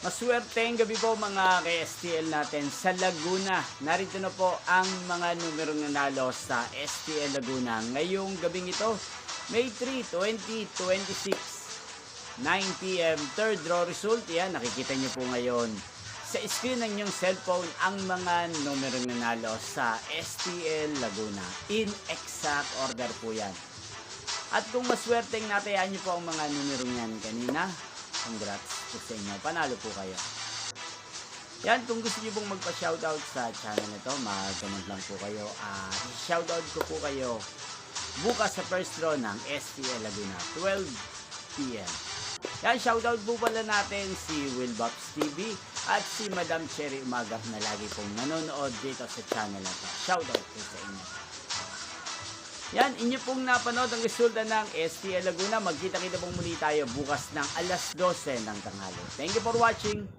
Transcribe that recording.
Maswerteng gabi po mga ka-STL natin sa Laguna. Narito na po ang mga numerong nanalo sa STL Laguna. Ngayong gabing ito, May 3, 2026, 9 p.m. Third draw result. Yan, nakikita nyo po ngayon sa screen ng inyong cellphone ang mga numerong nanalo sa STL Laguna. In exact order po yan. At kung maswerteng natayaan nyo po ang mga numerong yan kanina, congrats po sa inyo. Panalo po kayo. Yan, kung gusto niyo pong magpa-shoutout sa channel nito, mag-comment lang po kayo. Shoutout ko po kayo bukas sa first draw ng STL Laguna, 12 p.m. Yan, shoutout po pala natin si Wilbops TV at si Madam Cherry Umagap na lagi pong nanonood dito sa channel na to. Shoutout po sa inyo. Yan, inyo pong napanood ang resulta ng STL Laguna. Magkita-kita pong muli tayo bukas ng alas 12 ng tanghali. Thank you for watching.